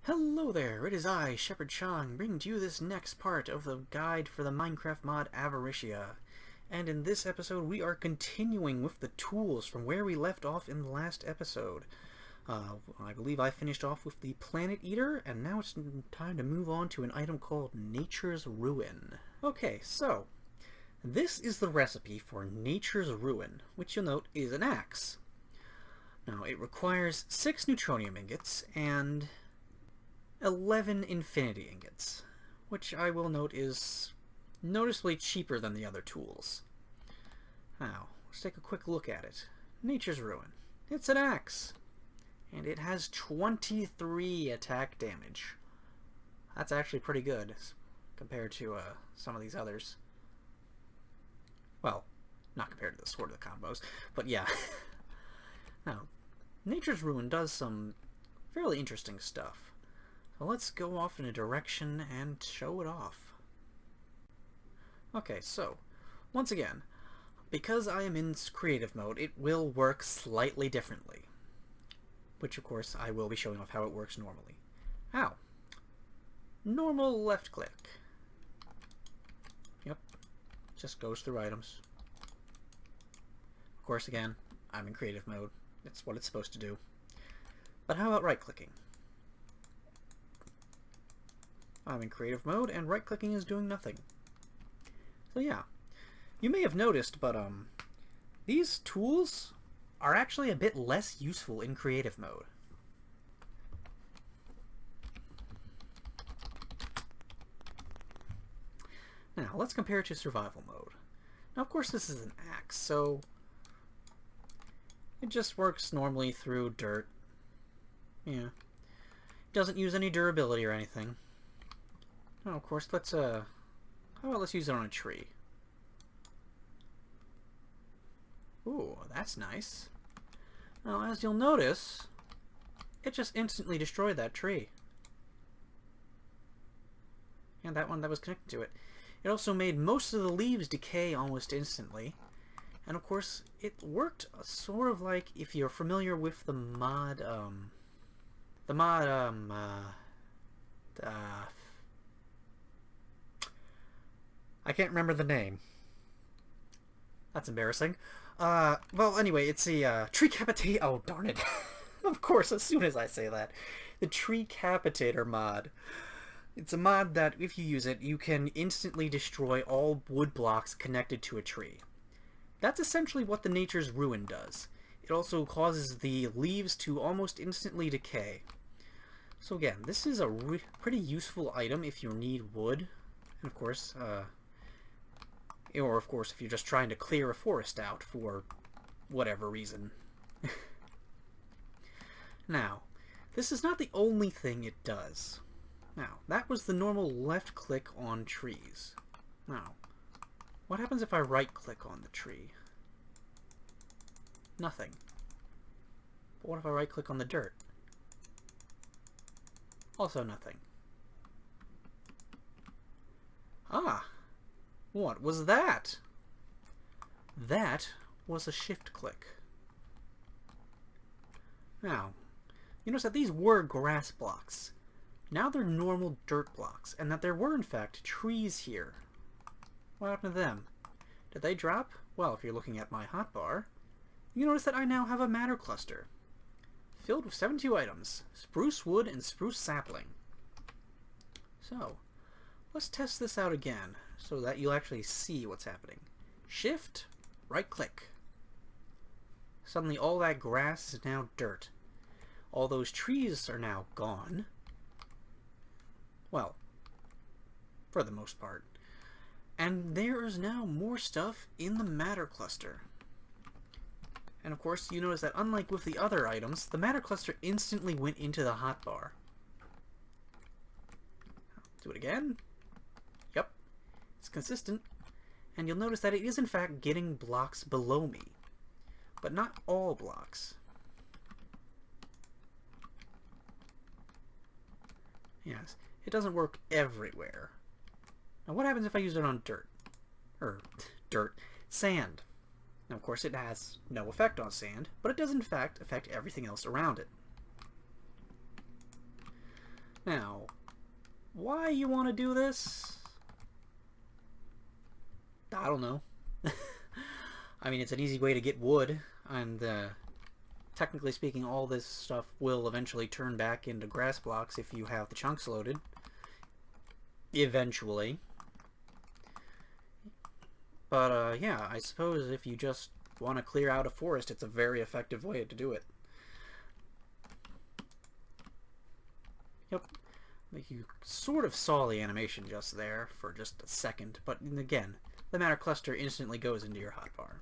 Hello there, it is I, Shepherd Chang, bringing to you this next part of the guide for the Minecraft mod Avaritia. And in this episode, we are continuing with the tools from where we left off in the last episode. I believe I finished off with the Planet Eater, and now it's time to move on to an item called Nature's Ruin. Okay, so, this is the recipe for Nature's Ruin, which you'll note is an axe. Now, it requires 6 neutronium ingots, and 11 infinity ingots, which I will note is noticeably cheaper than the other tools. Now, let's take a quick look at it. Nature's Ruin. It's an axe, and it has 23 attack damage. That's actually pretty good compared to some of these others. Well, not compared to the Sword of the Combos, but yeah. Now, Nature's Ruin does some fairly interesting stuff. So let's go off in a direction and show it off. Okay, so, once again, because I am in creative mode, it will work slightly differently. Which, of course, I will be showing off how it works normally. Ow. Normal left click. Yep. Just goes through items. Of course, again, I'm in creative mode. It's what it's supposed to do. But how about right clicking? I'm in creative mode, and right-clicking is doing nothing. So yeah, you may have noticed, but these tools are actually a bit less useful in creative mode. Now, let's compare it to survival mode. Now, of course, this is an axe, so it just works normally through dirt. Yeah. It doesn't use any durability or anything. Oh, of course, let's, how about let's use it on a tree? Ooh, that's nice. Now, as you'll notice, it just instantly destroyed that tree. And that one that was connected to it. It also made most of the leaves decay almost instantly. And of course, it worked sort of like if you're familiar with the mod, I can't remember the name. That's embarrassing. Well, anyway, it's the tree capitator. Oh, darn it. Of course, as soon as I say that. The tree capitator mod. It's a mod that, if you use it, you can instantly destroy all wood blocks connected to a tree. That's essentially what the Nature's Ruin does. It also causes the leaves to almost instantly decay. So again, this is a pretty useful item if you need wood. And of course, or, of course, if you're just trying to clear a forest out for whatever reason. Now, this is not the only thing it does. Now, that was the normal left click on trees. Now, what happens if I right click on the tree? Nothing. But what if I right click on the dirt? Also nothing. Ah! What was that? That was a shift click. Now, you notice that these were grass blocks. Now they're normal dirt blocks, and that there were in fact trees here. What happened to them? Did they drop? Well, if you're looking at my hotbar, you notice that I now have a matter cluster filled with 72 items, spruce wood and spruce sapling. So, let's test this out again, so that you'll actually see what's happening. Shift, right click. Suddenly all that grass is now dirt. All those trees are now gone. Well, for the most part. And there is now more stuff in the matter cluster. And of course, you notice that unlike with the other items, the matter cluster instantly went into the hotbar. Do it again. Yep. It's consistent, and you'll notice that it is in fact getting blocks below me, but not all blocks. Yes, it doesn't work everywhere. Now what happens if I use it on dirt? Sand. Now of course it has no effect on sand, but it does in fact affect everything else around it. Now, why you want to do this? I don't know. I mean, it's an easy way to get wood, and technically speaking, all this stuff will eventually turn back into grass blocks if you have the chunks loaded. Eventually. But, yeah, I suppose if you just want to clear out a forest, it's a very effective way to do it. Yep. You sort of saw the animation just there for just a second, but again, the matter cluster instantly goes into your hotbar.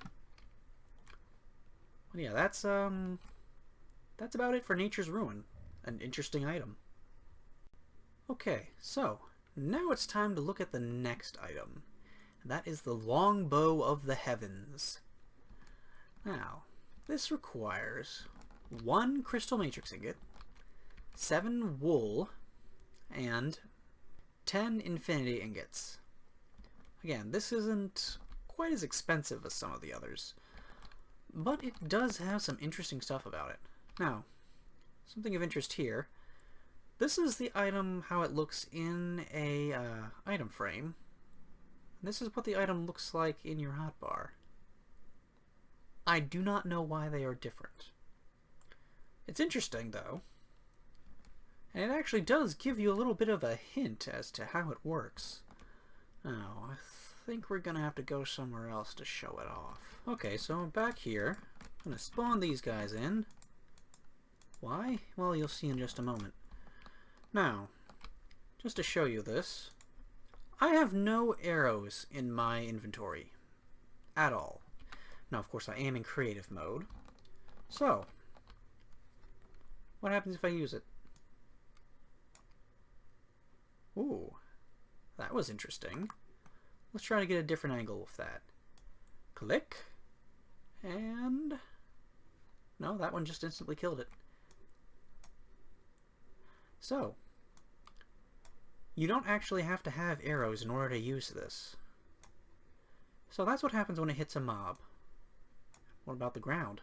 Well, yeah, that's about it for Nature's Ruin. An interesting item. Okay, so now it's time to look at the next item. That is the Longbow of the Heavens. Now, this requires 1 crystal matrix ingot, 7 wool, and 10 infinity ingots. Again, this isn't quite as expensive as some of the others, but it does have some interesting stuff about it. Now, something of interest here. This is the item, how it looks in a item frame. This is what the item looks like in your hotbar. I do not know why they are different. It's interesting, though. And it actually does give you a little bit of a hint as to how it works. Now, I think we're going to have to go somewhere else to show it off. Okay, so back here, I'm going to spawn these guys in. Why? Well, you'll see in just a moment. Now, just to show you this, I have no arrows in my inventory at all. Now, of course, I am in creative mode. So, what happens if I use it? Ooh, that was interesting. Let's try to get a different angle with that. Click, and no, that one just instantly killed it. So, you don't actually have to have arrows in order to use this. So that's what happens when it hits a mob. What about the ground?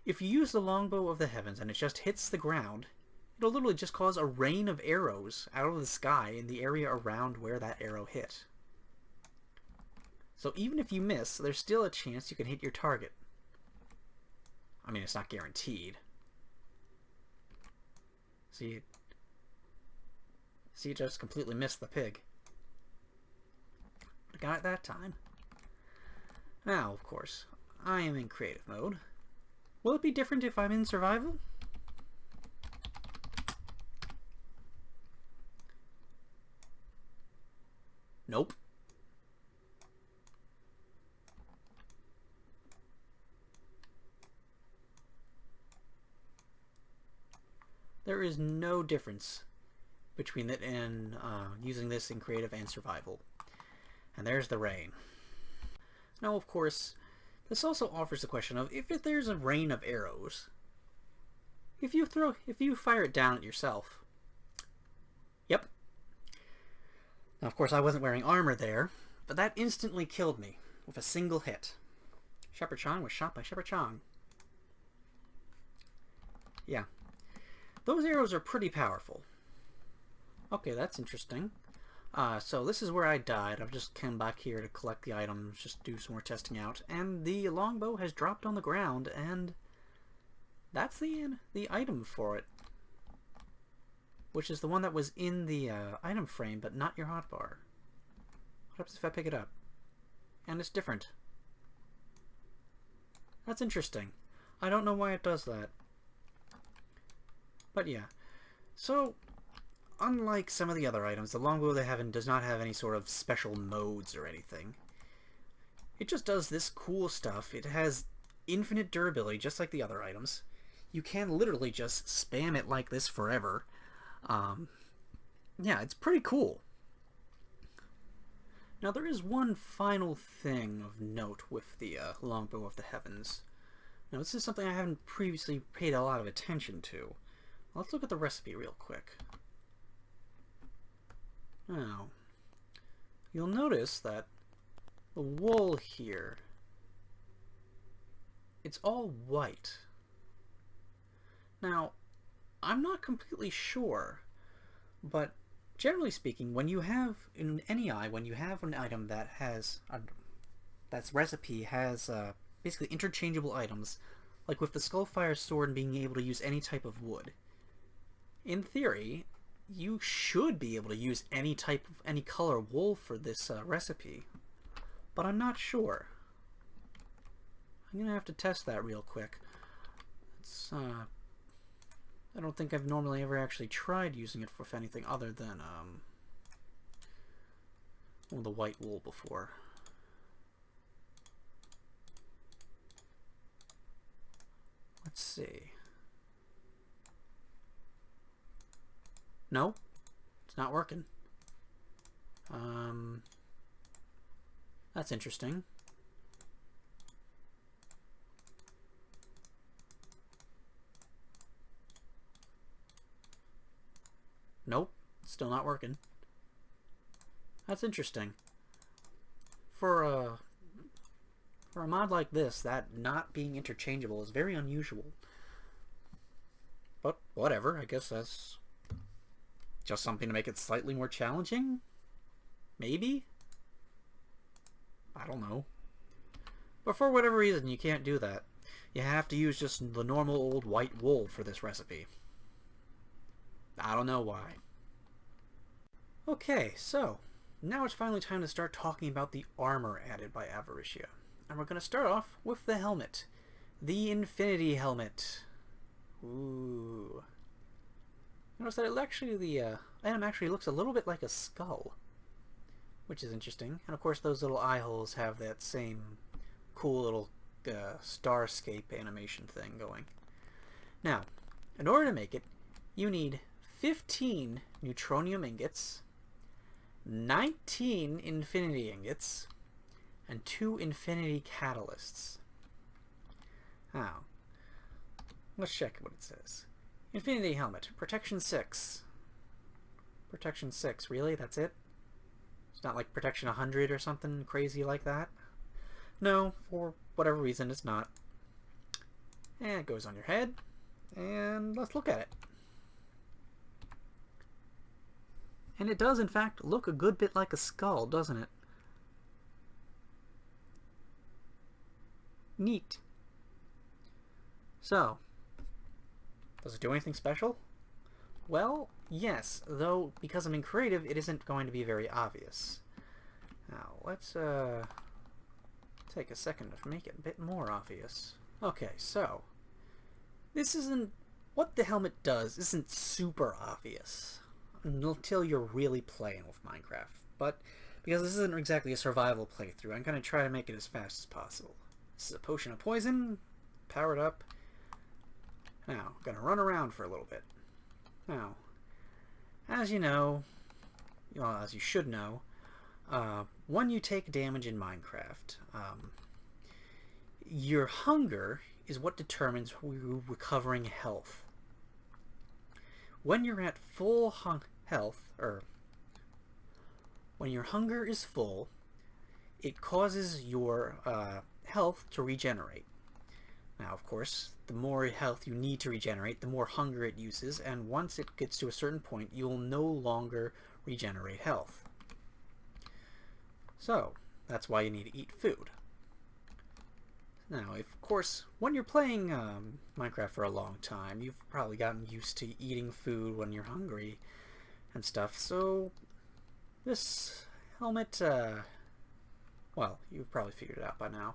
If you use the Longbow of the Heavens and it just hits the ground, it'll literally just cause a rain of arrows out of the sky in the area around where that arrow hit. So even if you miss, there's still a chance you can hit your target. I mean, it's not guaranteed. See, it just completely missed the pig. But I got it that time. Now, of course, I am in creative mode. Will it be different if I'm in survival? Nope. There is no difference between it and using this in creative and survival. And there's the rain. Now, of course, this also offers the question of if there's a rain of arrows, if you fire it down at yourself. Yep. Now, of course, I wasn't wearing armor there, but that instantly killed me with a single hit. Shepherd Chong was shot by Shepherd Chong. Yeah. Those arrows are pretty powerful. Okay, that's interesting. So this is where I died. I've just come back here to collect the items, just do some more testing out. And the longbow has dropped on the ground, and that's the item for it. Which is the one that was in the item frame, but not your hotbar. What happens if I pick it up? And it's different. That's interesting. I don't know why it does that. But yeah. So, unlike some of the other items, the Longbow of the Heaven does not have any sort of special modes or anything. It just does this cool stuff. It has infinite durability, just like the other items. You can literally just spam it like this forever. Yeah, it's pretty cool. Now, there is one final thing of note with the Longbow of the Heavens. Now, this is something I haven't previously paid a lot of attention to. Let's look at the recipe real quick. Now, you'll notice that the wool here, it's all white. Now, I'm not completely sure, but generally speaking, when you have in any eye, when you have an item that has that's recipe has basically interchangeable items, like with the Skullfire sword being able to use any type of wood. In theory, you should be able to use any color wool for this recipe, but I'm not sure. I'm gonna have to test that real quick. I don't think I've normally ever actually tried using it for anything other than the white wool before. Let's see. No, it's not working. That's interesting. Nope, still not working. That's interesting. For a mod like this, that not being interchangeable is very unusual. But whatever, I guess that's just something to make it slightly more challenging? Maybe? I don't know. But for whatever reason, you can't do that. You have to use just the normal old white wool for this recipe. I don't know why. Okay, so now it's finally time to start talking about the armor added by Avaritia. And we're going to start off with the helmet. The Infinity Helmet. Ooh. Notice that the item actually looks a little bit like a skull, which is interesting. And of course those little eye holes have that same cool little starscape animation thing going. Now, in order to make it, you need 15 neutronium ingots, 19 infinity ingots, and 2 infinity catalysts. Now, let's check what it says. Infinity Helmet, Protection 6. Protection 6, really? That's it? It's not like Protection 100 or something crazy like that? No, for whatever reason, it's not. And it goes on your head, and let's look at it. And it does, in fact, look a good bit like a skull, doesn't it? Neat. So, does it do anything special? Well, yes, though because I'm in creative, it isn't going to be very obvious. Now, let's take a second to make it a bit more obvious. Okay, so this isn't what the helmet does isn't super obvious until you're really playing with Minecraft. But because this isn't exactly a survival playthrough, I'm going to try to make it as fast as possible. This is a potion of poison, powered up. Now, I'm going to run around for a little bit. Now, as you know, well, as you should know, when you take damage in Minecraft, your hunger is what determines you recovering health. When you're at full health, or when your hunger is full, it causes your health to regenerate. Now, of course, the more health you need to regenerate, the more hunger it uses, and once it gets to a certain point, you will no longer regenerate health. So, that's why you need to eat food. Now, of course, when you're playing Minecraft for a long time, you've probably gotten used to eating food when you're hungry and stuff, so this helmet, well, you've probably figured it out by now.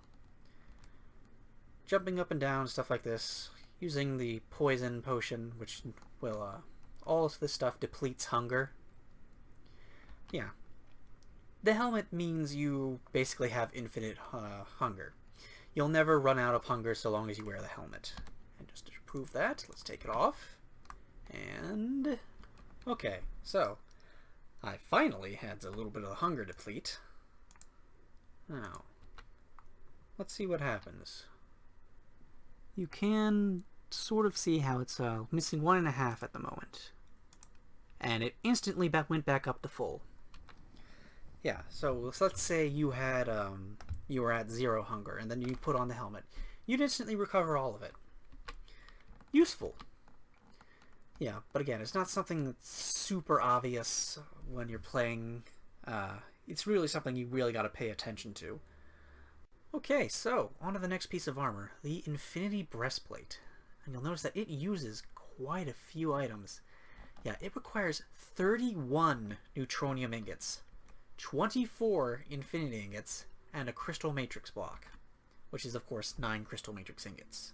Jumping up and down, stuff like this, using the poison potion, which will, all of this stuff depletes hunger. Yeah. The helmet means you basically have infinite hunger. You'll never run out of hunger so long as you wear the helmet. And just to prove that, let's take it off. And okay, so I finally had a little bit of hunger deplete. Now, let's see what happens. You can sort of see how it's missing 1.5 at the moment. And it instantly went back up to full. Yeah, so let's say you had you were at 0 hunger, and then you put on the helmet. You'd instantly recover all of it. Useful. Yeah, but again, it's not something that's super obvious when you're playing. It's really something you really got to pay attention to. Okay, so on to the next piece of armor, the Infinity Breastplate. And you'll notice that it uses quite a few items. Yeah, it requires 31 neutronium ingots, 24 infinity ingots, and a crystal matrix block, which is of course 9 crystal matrix ingots.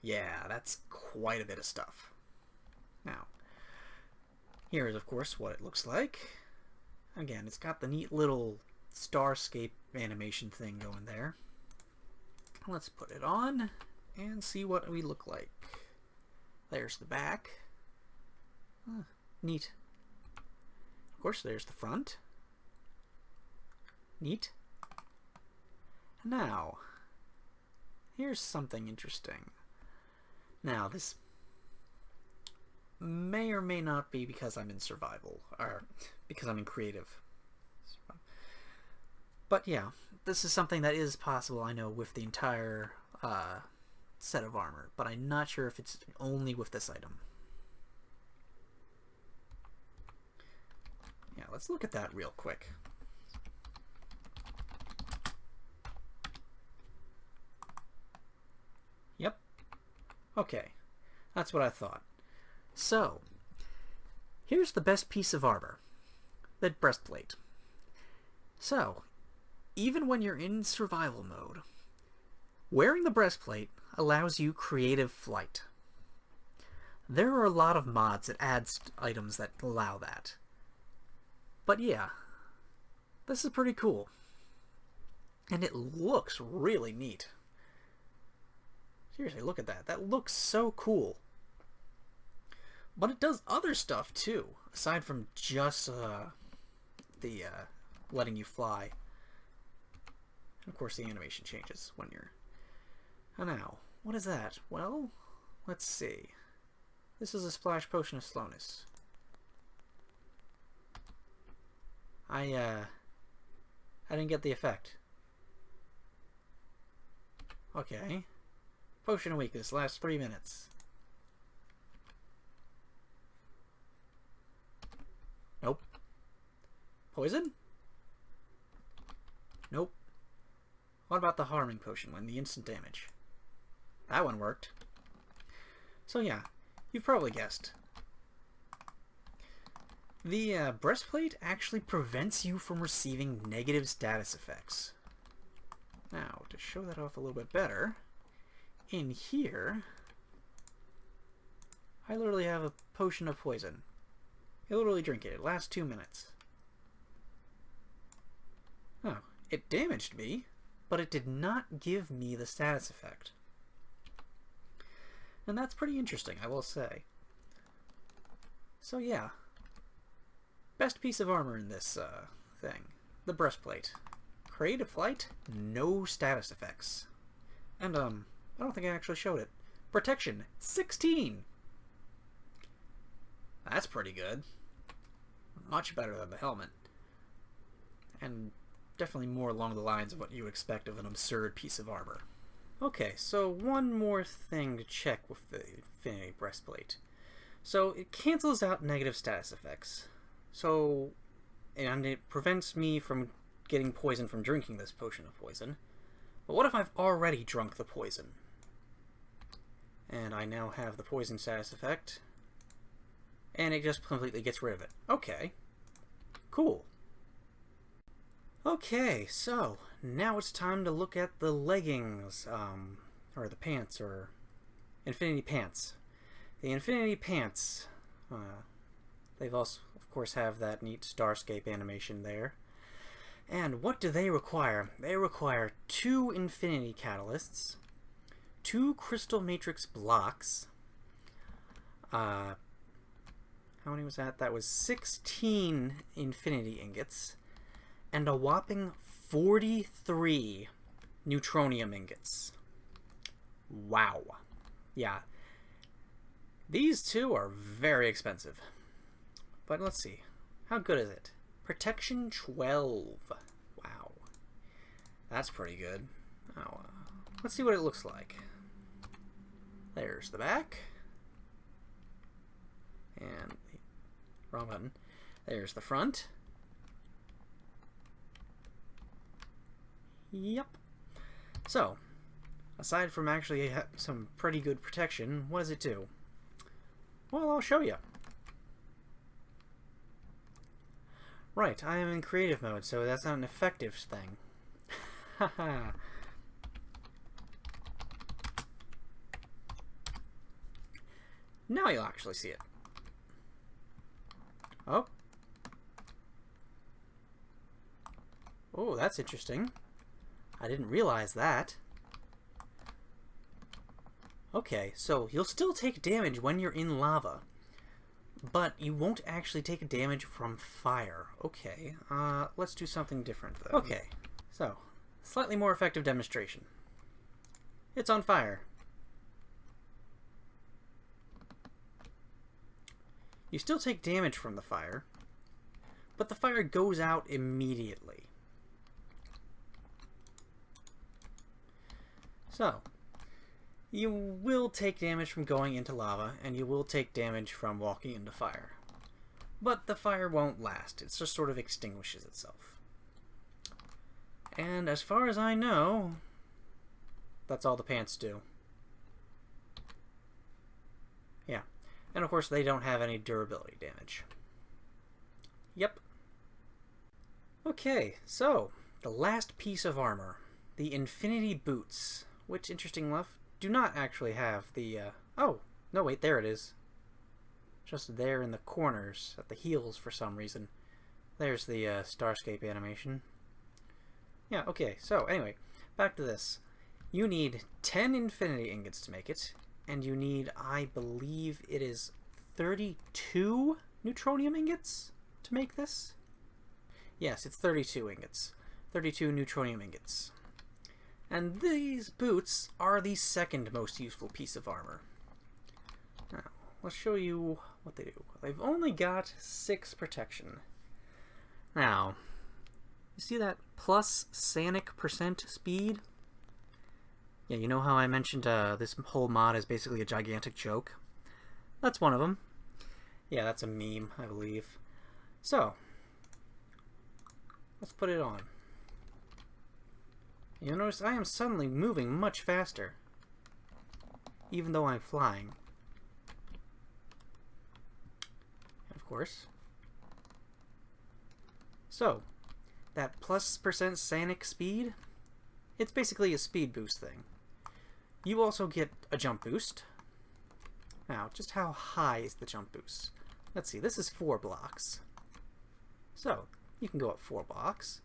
Yeah, that's quite a bit of stuff. Now, here is of course what it looks like. Again, it's got the neat little starscape animation thing going there. Let's put it on and see what we look like. There's the back. Neat. Of course, there's the front. Neat. Now, here's something interesting. Now, this may or may not be because I'm in survival, or because I'm in creative. But yeah, this is something that is possible, I know, with the entire set of armor, but I'm not sure if it's only with this item. Yeah, let's look at that real quick. Yep. Okay, that's what I thought. So, here's the best piece of armor, the breastplate. So, even when you're in survival mode, wearing the breastplate allows you creative flight. There are a lot of mods that add items that allow that. But yeah, this is pretty cool. And it looks really neat. Seriously, look at that. That looks so cool. But it does other stuff too, aside from just the letting you fly. And of course the animation changes when you're... Oh, now, what is that? Well, let's see. This is a splash potion of slowness. I didn't get the effect. Okay. Potion of weakness lasts 3 minutes. Nope. Poison? Nope. What about the harming potion when the instant damage? That one worked. So yeah, you've probably guessed. The breastplate actually prevents you from receiving negative status effects. Now, to show that off a little bit better, in here, I literally have a potion of poison. I literally drink it. It lasts 2 minutes. Oh, it damaged me, but it did not give me the status effect. And that's pretty interesting, I will say. So yeah. Best piece of armor in this thing. The breastplate. Creative flight, no status effects. And, I don't think I actually showed it. Protection, 16! That's pretty good. Much better than the helmet. And definitely more along the lines of what you expect of an absurd piece of armor. Okay, so one more thing to check with the Infinity Breastplate. So it cancels out negative status effects. So, and it prevents me from getting poison from drinking this potion of poison. But what if I've already drunk the poison? And I now have the poison status effect. And it just completely gets rid of it. Okay. Cool. Okay, so now it's time to look at the leggings, or the pants, or Infinity Pants. The Infinity Pants, they've also, of course, have that neat starscape animation there. And what do they require? They require 2 Infinity Catalysts, 2 Crystal Matrix Blocks, how many was that? That was 16 Infinity Ingots, and a whopping 43 Neutronium Ingots. Wow. Yeah. These two are very expensive. But let's see. How good is it? Protection 12. Wow. That's pretty good. Oh, let's see what it looks like. There's the back. And wrong button. There's the front. Yep. So, aside from actually some pretty good protection, what does it do? Well, I'll show you. Right, I am in creative mode, so that's not an effective thing. Haha. Now you'll actually see it. Oh. Oh, that's interesting. I didn't realize that. Okay, so you'll still take damage when you're in lava, but you won't actually take damage from fire. Okay, let's do something different though. Okay, so slightly more effective demonstration. It's on fire. You still take damage from the fire, but the fire goes out immediately. So, you will take damage from going into lava, and you will take damage from walking into fire. But the fire won't last. It just sort of extinguishes itself. And as far as I know, that's all the pants do. Yeah. And of course, they don't have any durability damage. Yep. Okay, so the last piece of armor, the Infinity Boots, which, interesting enough, do not actually have the, oh, no, wait, there it is. Just there in the corners, at the heels for some reason. There's the Starscape animation. Yeah, okay, so anyway, back to this. You need 10 Infinity Ingots to make it, and you need, I believe it is 32 Neutronium Ingots to make this? Yes, it's 32 ingots. 32 Neutronium Ingots. And these boots are the second most useful piece of armor. Now, let's show you what they do. They've only got 6 protection. Now, you see that plus Sanic % speed? Yeah, you know how I mentioned this whole mod is basically a gigantic joke? That's one of them. Yeah, that's a meme, I believe. So, let's put it on. You'll notice I am suddenly moving much faster, even though I'm flying. Of course. So, that plus % Sanic speed, it's basically a speed boost thing. You also get a jump boost. Now, just how high is the jump boost? Let's see, this is 4 blocks. So, you can go up 4 blocks.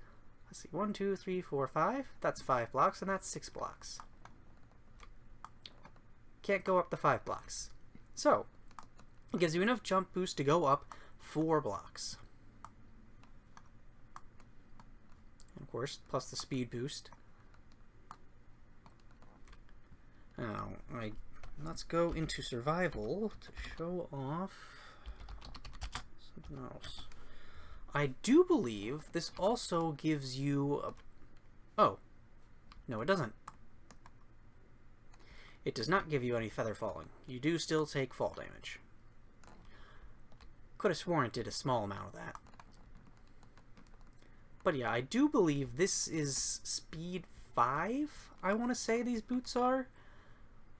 Let's see, 1, 2, 3, 4, 5. That's 5 blocks, and that's 6 blocks. Can't go up the 5 blocks. So, it gives you enough jump boost to go up 4 blocks. And of course, plus the speed boost. Now, let's go into survival to show off something else. I do believe this also gives you a... Oh. No, it doesn't. It does not give you any feather falling. You do still take fall damage. Could have sworn it did a small amount of that. But yeah, I do believe this is speed 5, I want to say these boots are.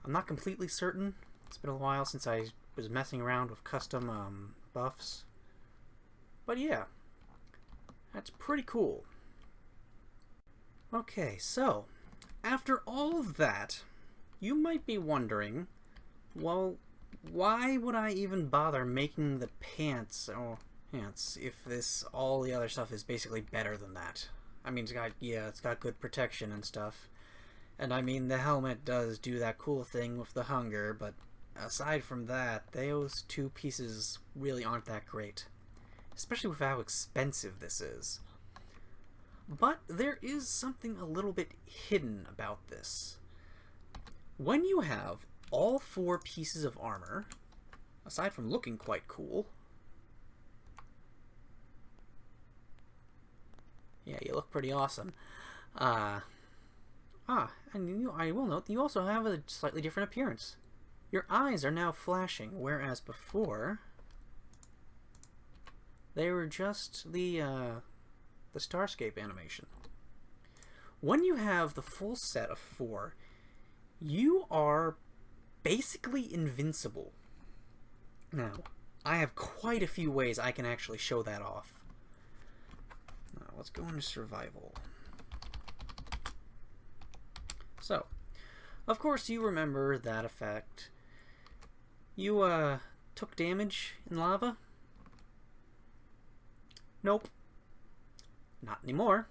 I'm not completely certain. It's been a while since I was messing around with custom buffs. But yeah, that's pretty cool. Okay, so after all of that, you might be wondering, well, why would I even bother making the pants if all the other stuff is basically better than that? I mean, it's got good protection and stuff. And I mean, the helmet does do that cool thing with the hunger, but aside from that, those 2 pieces really aren't that great. Especially with how expensive this is. But there is something a little bit hidden about this. When you have all 4 pieces of armor, aside from looking quite cool, yeah, you look pretty awesome. And I will note that you also have a slightly different appearance. Your eyes are now flashing, whereas before They were just the Starscape animation. When you have the full set of 4, you are basically invincible. Now, I have quite a few ways I can actually show that off. Now, let's go into survival. So, of course you remember that effect. You, took damage in lava? Nope. Not anymore.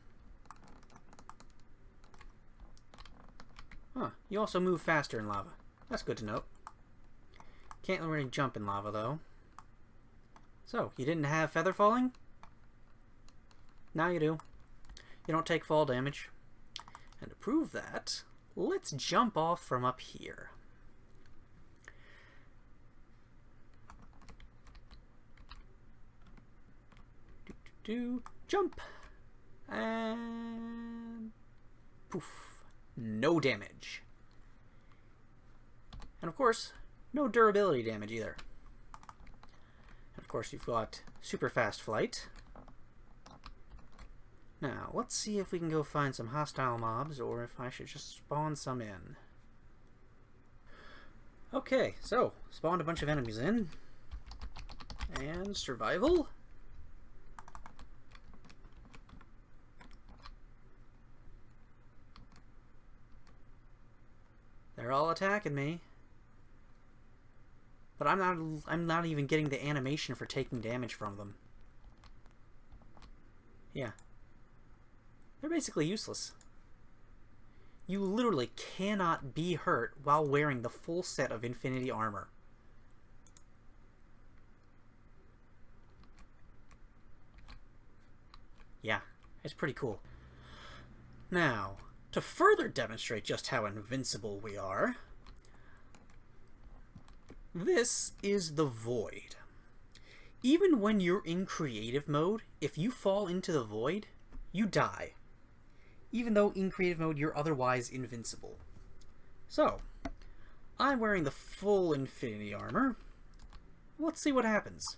Huh, you also move faster in lava. That's good to note. Can't really jump in lava, though. So, you didn't have feather falling? Now you do. You don't take fall damage. And to prove that, let's jump off from up here. Jump! And poof. No damage. And of course, no durability damage either. And of course, you've got super fast flight. Now, let's see if we can go find some hostile mobs, or if I should just spawn some in. Okay, so, spawned a bunch of enemies in. And survival. They're all attacking me. But I'm not even getting the animation for taking damage from them. Yeah. They're basically useless. You literally cannot be hurt while wearing the full set of Infinity armor. Yeah, it's pretty cool. Now, to further demonstrate just how invincible we are, this is the Void. Even when you're in creative mode, if you fall into the Void, you die. Even though in creative mode you're otherwise invincible. So, I'm wearing the full Infinity armor. Let's see what happens.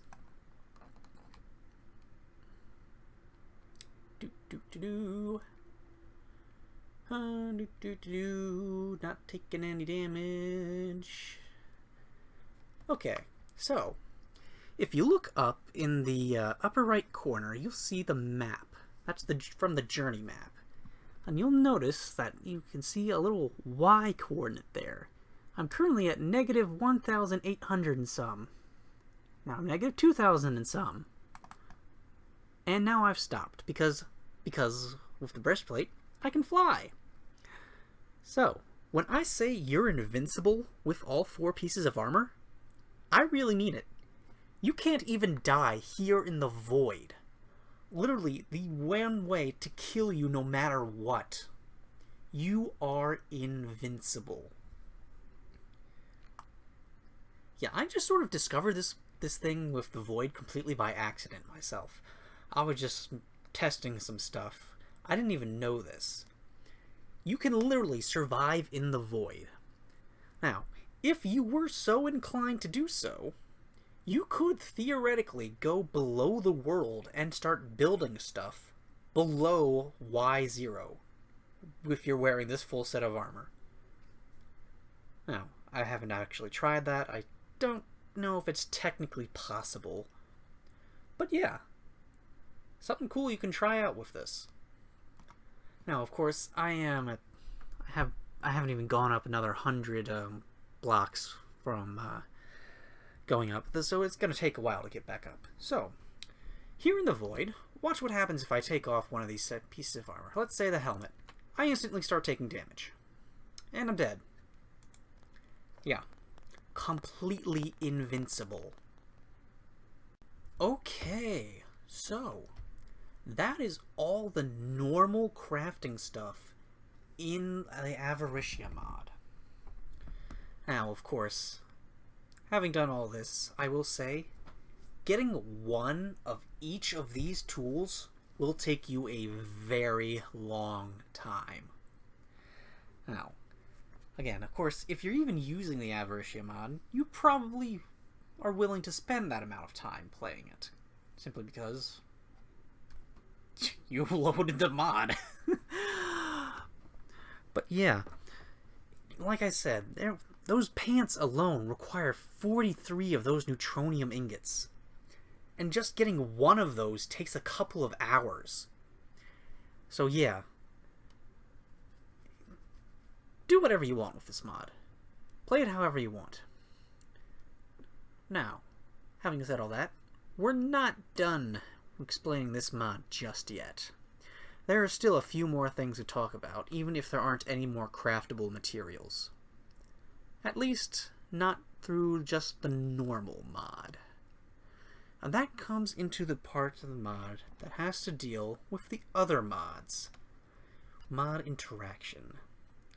Not taking any damage. Okay, so if you look up in the upper right corner, you'll see the map. That's from the journey map. And you'll notice that you can see a little Y coordinate there. I'm currently at negative 1,800 and some. Now I'm negative 2,000 and some. And now I've stopped because with the breastplate, I can fly. So, when I say you're invincible with all 4 pieces of armor, I really mean it. You can't even die here in the Void. Literally, the one way to kill you no matter what. You are invincible. Yeah, I just sort of discovered this thing with the Void completely by accident myself. I was just testing some stuff. I didn't even know this. You can literally survive in the Void. Now, if you were so inclined to do so, you could theoretically go below the world and start building stuff below Y0 if you're wearing this full set of armor. Now, I haven't actually tried that. I don't know if it's technically possible. But yeah, something cool you can try out with this. Now, of course, I haven't even gone up another 100 blocks from going up, so it's going to take a while to get back up. So, here in the Void, watch what happens if I take off one of these set pieces of armor. Let's say the helmet. I instantly start taking damage. And I'm dead. Yeah. Completely invincible. Okay, so that is all the normal crafting stuff in the Avaritia mod. Now, of course, having done all this, I will say, getting one of each of these tools will take you a very long time. Now, again, of course, if you're even using the Avaritia mod, you probably are willing to spend that amount of time playing it. simply because you loaded the mod. But yeah, like I said, those pants alone require 43 of those neutronium ingots. And just getting one of those takes a couple of hours. So yeah, do whatever you want with this mod. Play it however you want. Now, having said all that, we're not done explaining this mod just yet. There are still a few more things to talk about, even if there aren't any more craftable materials. At least, not through just the normal mod. And that comes into the part of the mod that has to deal with the other mods. Mod interaction,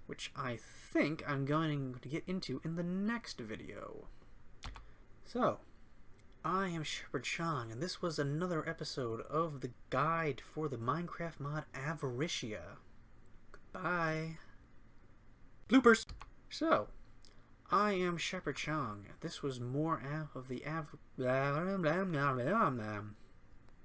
which I think I'm going to get into in the next video. So, I am Shepherd Chong, and this was another episode of the guide for the Minecraft mod Avaritia. Goodbye. Bloopers! So, I am Shepherd Chong. This was more of the